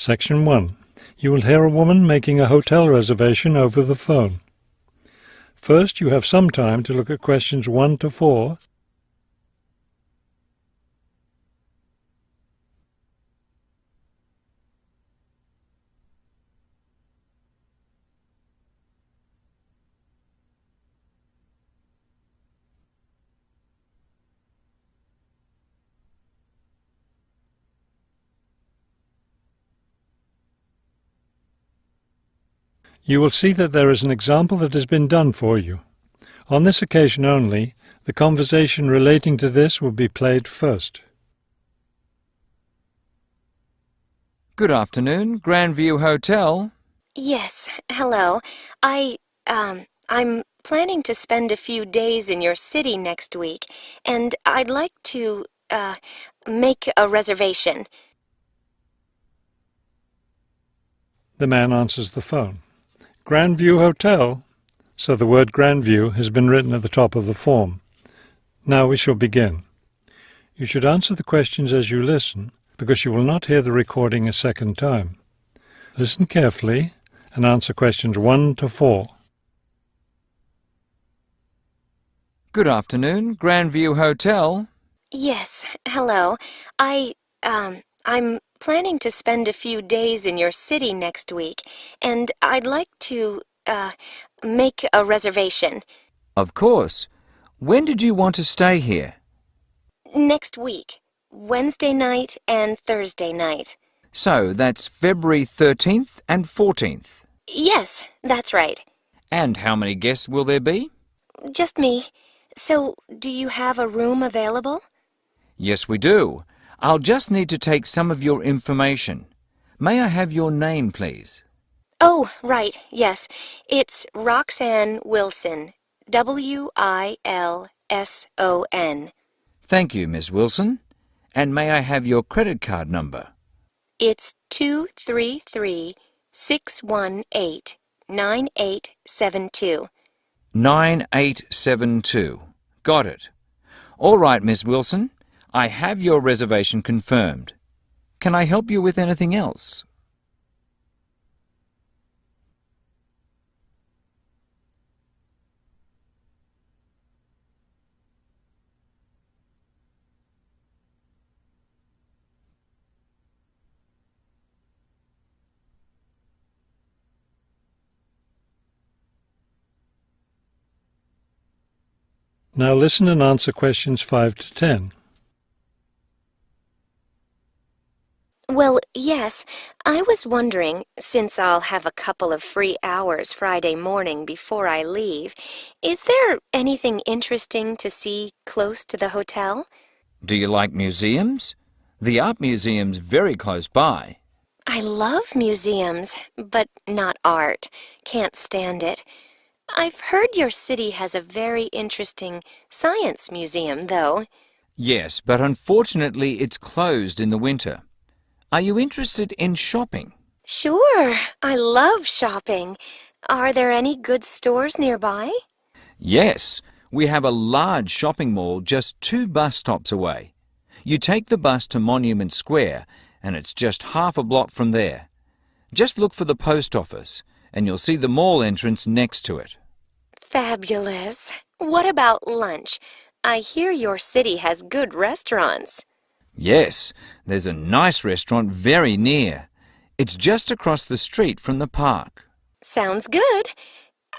Section 1. You will hear a woman making a hotel reservation over the phone. First, you have some time to look at questions 1 to 4. You will see that there is an example that has been done for you. On this occasion only, the conversation relating to this will be played first. Good afternoon, Grandview Hotel. Yes, hello. I'm planning to spend a few days in your city next week, and I'd like to, make a reservation. The man answers the phone. Grandview Hotel? So the word Grandview has been written at the top of the form. Now we shall begin. You should answer the questions as you listen, because you will not hear the recording a second time. Listen carefully and answer questions 1 to 4. Good afternoon, Grandview Hotel. Yes, hello. I'm planning to spend a few days in your city next week, and I'd like to, make a reservation. Of course. When did you want to stay here? Next week, Wednesday night and Thursday night. So that's February 13th and 14th. Yes, that's right. And how many guests will there be? Just me. So, do you have a room available? Yes, we do. I'll just need to take some of your information. May I have your name, please? Oh, right, yes. It's Roxanne Wilson. Wilson. Thank you, Miss Wilson. And may I have your credit card number? It's 233-618-9872. 9872. Got it. All right, Miss Wilson. I have your reservation confirmed. Can I help you with anything else? Now listen and answer questions 5 to 10. Well, yes. I was wondering, since I'll have a couple of free hours Friday morning before I leave, is there anything interesting to see close to the hotel? Do you like museums? The art museum's very close by. I love museums, but not art. Can't stand it. I've heard your city has a very interesting science museum, though. Yes, but unfortunately it's closed in the winter. Are you interested in shopping? Sure, I love shopping. Are there any good stores nearby? Yes, we have a large shopping mall just 2 bus stops away. You take the bus to Monument Square, and it's just half a block from there. Just look for the post office, and you'll see the mall entrance next to it. Fabulous. What about lunch? I hear your city has good restaurants. Yes, there's a nice restaurant very near. It's just across the street from the park. Sounds good.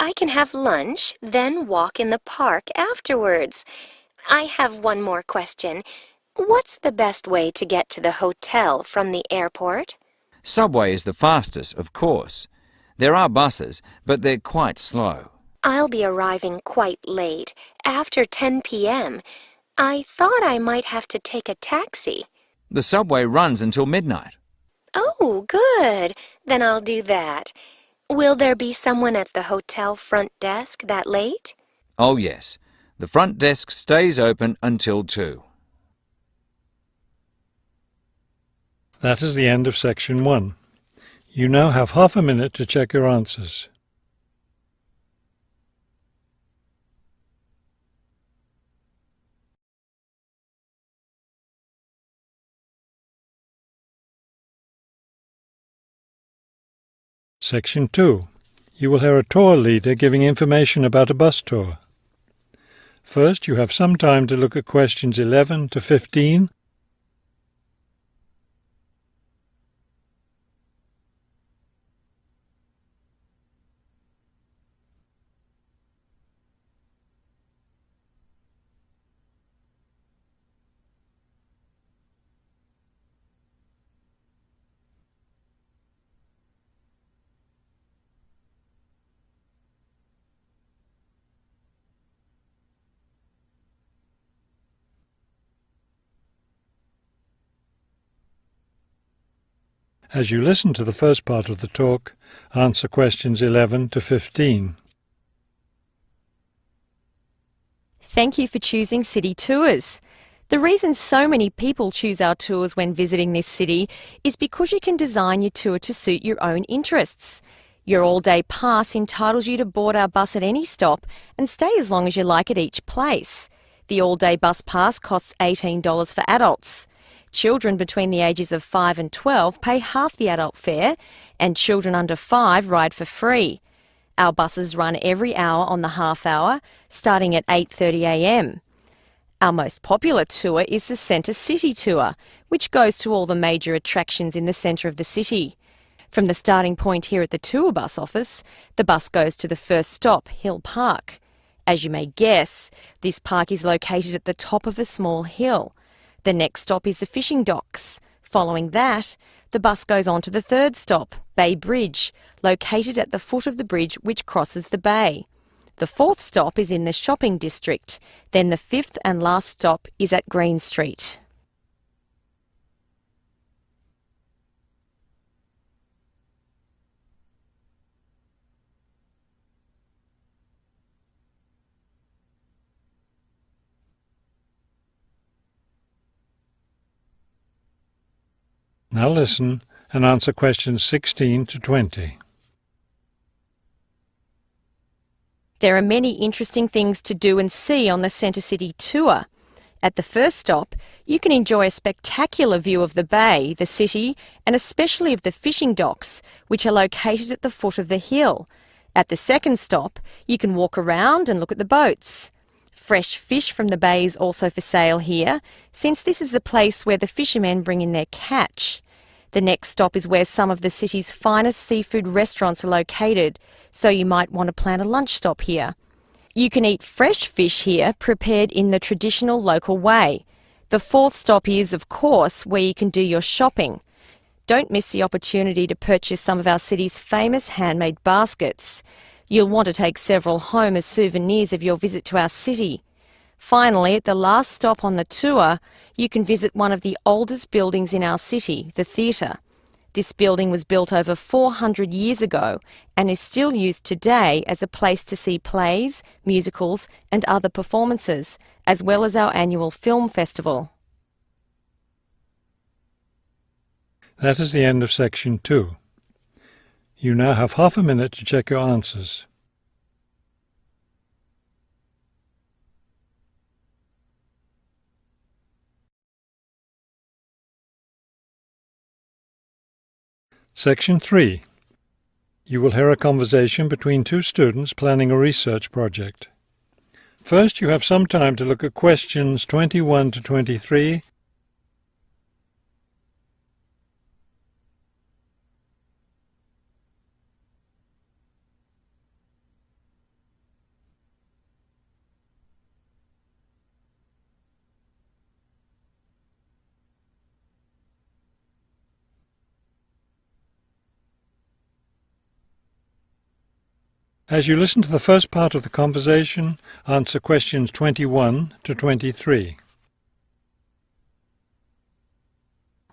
I can have lunch, then walk in the park afterwards. I have one more question. What's the best way to get to the hotel from the airport? Subway is the fastest, of course. There are buses, but they're quite slow. I'll be arriving quite late, after 10 p.m. I thought I might have to take a taxi. The subway runs until midnight. Oh, good. Then I'll do that. Will there be someone at the hotel front desk that late? Oh, yes. The front desk stays open until 2. That is the end of section 1. You now have half a minute to check your answers. Section 2. You will hear a tour leader giving information about a bus tour. First, you have some time to look at questions 11 to 15. As you listen to the first part of the talk, answer questions 11 to 15. Thank you for choosing City Tours. The reason so many people choose our tours when visiting this city is because you can design your tour to suit your own interests. Your all-day pass entitles you to board our bus at any stop and stay as long as you like at each place. The all-day bus pass costs $18 for adults. Children between the ages of 5 and 12 pay half the adult fare, and children under 5 ride for free. Our buses run every hour on the half hour, starting at 8:30 a.m. Our most popular tour is the Centre City Tour, which goes to all the major attractions in the centre of the city. From the starting point here at the tour bus office, the bus goes to the first stop, Hill Park. As you may guess, this park is located at the top of a small hill. The next stop is the fishing docks. Following that, the bus goes on to the third stop, Bay Bridge, located at the foot of the bridge which crosses the bay. The fourth stop is in the shopping district. Then the fifth and last stop is at Green Street. Now listen and answer questions 16 to 20. There are many interesting things to do and see on the Centre City Tour. At the first stop, you can enjoy a spectacular view of the bay, the city, and especially of the fishing docks, which are located at the foot of the hill. At the second stop, you can walk around and look at the boats. Fresh fish from the bay is also for sale here, since this is the place where the fishermen bring in their catch. The next stop is where some of the city's finest seafood restaurants are located, so you might want to plan a lunch stop here. You can eat fresh fish here, prepared in the traditional local way. The fourth stop is, of course, where you can do your shopping. Don't miss the opportunity to purchase some of our city's famous handmade baskets. You'll want to take several home as souvenirs of your visit to our city. Finally, at the last stop on the tour, you can visit one of the oldest buildings in our city, the theatre. This building was built over 400 years ago and is still used today as a place to see plays, musicals and other performances, as well as our annual film festival. That is the end of section 2. You now have half a minute to check your answers. Section 3. You will hear a conversation between two students planning a research project. First, you have some time to look at questions 21 to 23. As you listen to the first part of the conversation, answer questions 21 to 23.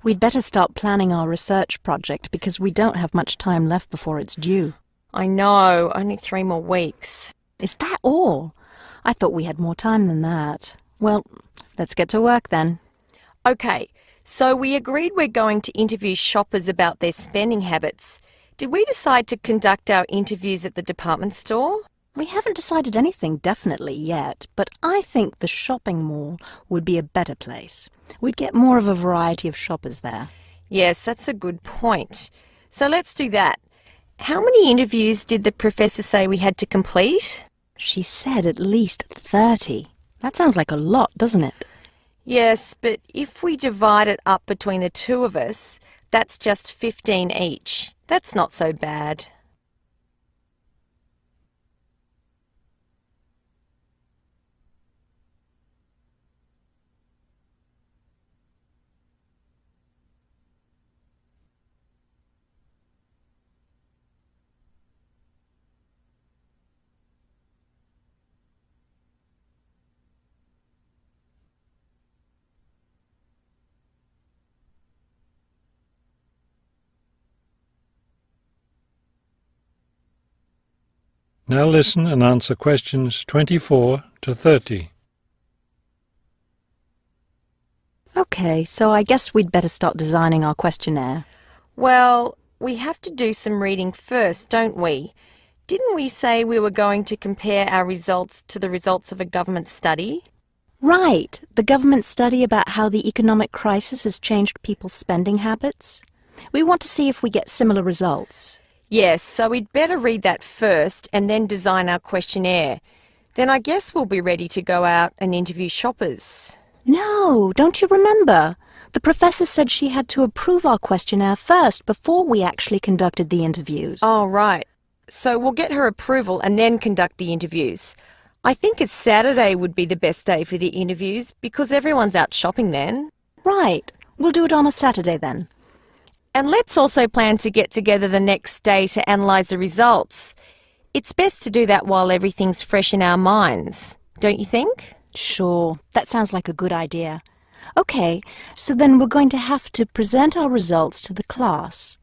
We'd better start planning our research project because we don't have much time left before it's due. I know, only 3 more weeks. Is that all? I thought we had more time than that. Well, let's get to work then. Okay, so we agreed we're going to interview shoppers about their spending habits. Did we decide to conduct our interviews at the department store? We haven't decided anything definitely yet, but I think the shopping mall would be a better place. We'd get more of a variety of shoppers there. Yes, that's a good point. So let's do that. How many interviews did the professor say we had to complete? She said at least 30. That sounds like a lot, doesn't it? Yes, but if we divide it up between the two of us, that's just 15 each. That's not so bad. Now listen and answer questions 24 to 30. Okay, so I guess we'd better start designing our questionnaire. Well, we have to do some reading first, don't we? Didn't we say we were going to compare our results to the results of a government study? Right, the government study about how the economic crisis has changed people's spending habits. We want to see if we get similar results. Yes, so we'd better read that first and then design our questionnaire. Then I guess we'll be ready to go out and interview shoppers. No, don't you remember? The professor said she had to approve our questionnaire first before we actually conducted the interviews. Oh, right. So we'll get her approval and then conduct the interviews. I think a Saturday would be the best day for the interviews because everyone's out shopping then. Right. We'll do it on a Saturday then. And let's also plan to get together the next day to analyse the results. It's best to do that while everything's fresh in our minds, don't you think? Sure, that sounds like a good idea. Okay, so then we're going to have to present our results to the class.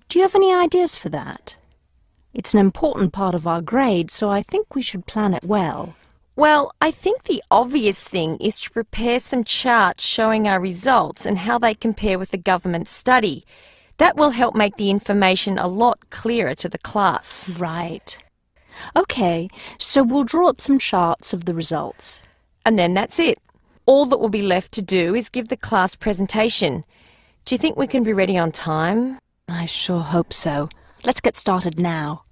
Do you have any ideas for that? It's an important part of our grade, so I think we should plan it well. Well, I think the obvious thing is to prepare some charts showing our results and how they compare with the government study. That will help make the information a lot clearer to the class. Right. Okay, so we'll draw up some charts of the results. And then that's it. All that will be left to do is give the class presentation. Do you think we can be ready on time? I sure hope so. Let's get started now.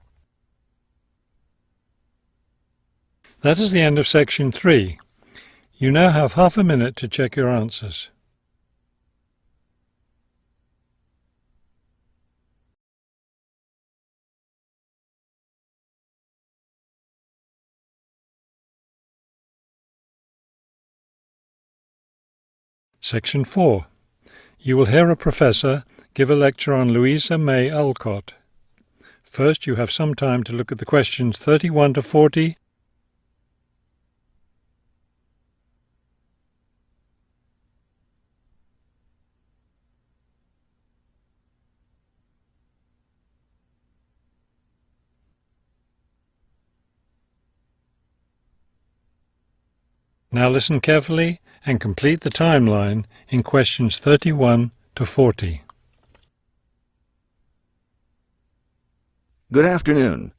That is the end of section 3. You now have half a minute to check your answers. Section 4. You will hear a professor give a lecture on Louisa May Alcott. First, you have some time to look at the questions 31 to 40. Now listen carefully and complete the timeline in questions 31 to 40. Good afternoon.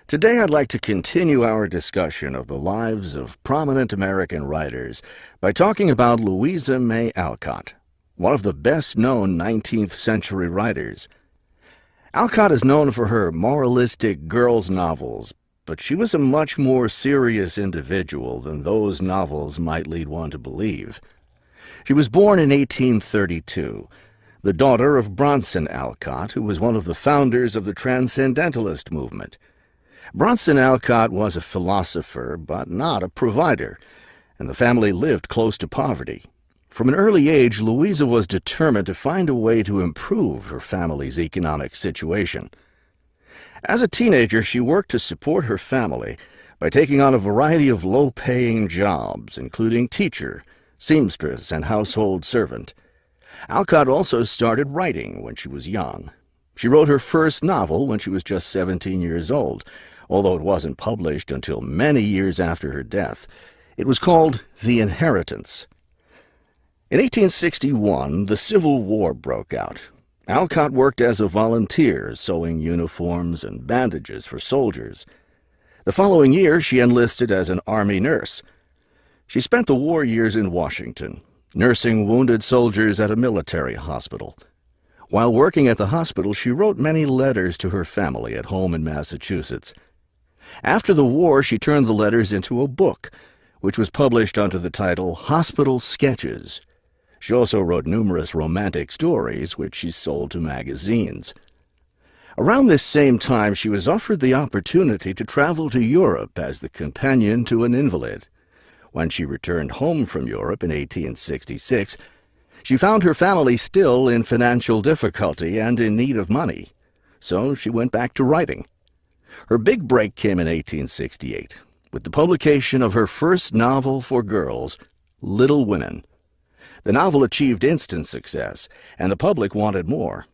Today I'd like to continue our discussion of the lives of prominent American writers by talking about Louisa May Alcott, one of the best-known 19th century writers. Alcott is known for her moralistic girls' novels, but she was a much more serious individual than those novels might lead one to believe. She was born in 1832, the daughter of Bronson Alcott, who was one of the founders of the Transcendentalist movement. Bronson Alcott was a philosopher, but not a provider, and the family lived close to poverty. From an early age, Louisa was determined to find a way to improve her family's economic situation. As a teenager, she worked to support her family by taking on a variety of low-paying jobs, including teacher, seamstress, and household servant. Alcott also started writing when she was young. She wrote her first novel when she was just 17 years old, although it wasn't published until many years after her death. It was called The Inheritance. In 1861, the Civil War broke out. Alcott worked as a volunteer, sewing uniforms and bandages for soldiers. The following year, she enlisted as an Army nurse. She spent the war years in Washington, nursing wounded soldiers at a military hospital. While working at the hospital, she wrote many letters to her family at home in Massachusetts. After the war, she turned the letters into a book, which was published under the title Hospital Sketches. She also wrote numerous romantic stories, which she sold to magazines. Around this same time, she was offered the opportunity to travel to Europe as the companion to an invalid. When she returned home from Europe in 1866, she found her family still in financial difficulty and in need of money, so she went back to writing. Her big break came in 1868, with the publication of her first novel for girls, Little Women. The novel achieved instant success, and the public wanted more.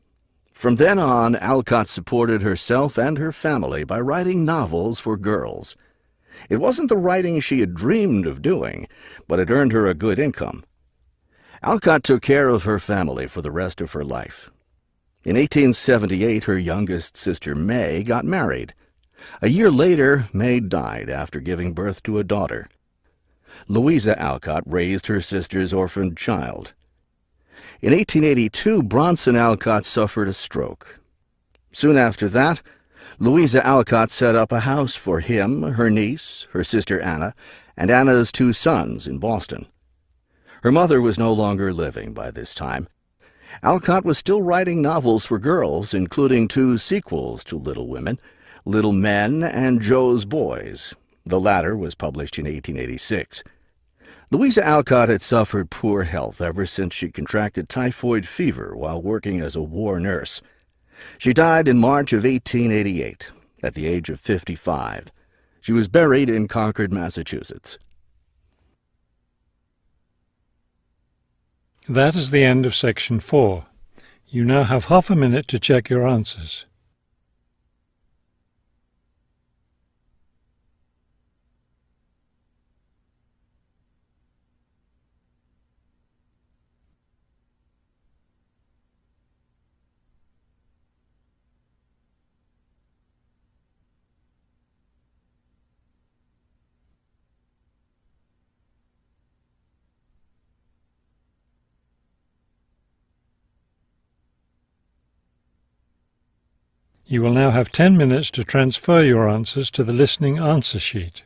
From then on, Alcott supported herself and her family by writing novels for girls. It wasn't the writing she had dreamed of doing, but it earned her a good income. Alcott took care of her family for the rest of her life. In 1878, her youngest sister May got married. A year later, May died after giving birth to a daughter. Louisa Alcott raised her sister's orphaned child. In 1882, Bronson Alcott suffered a stroke. Soon after that, Louisa Alcott set up a house for him, her niece, her sister Anna, and Anna's 2 sons in Boston. Her mother was no longer living by this time. Alcott was still writing novels for girls, including 2 sequels to Little Women, Little Men and Joe's Boys. The latter was published in 1886. Louisa Alcott had suffered poor health ever since she contracted typhoid fever while working as a war nurse. She died in March of 1888, at the age of 55. She was buried in Concord, Massachusetts. That is the end of section 4. You now have half a minute to check your answers. You will now have 10 minutes to transfer your answers to the listening answer sheet.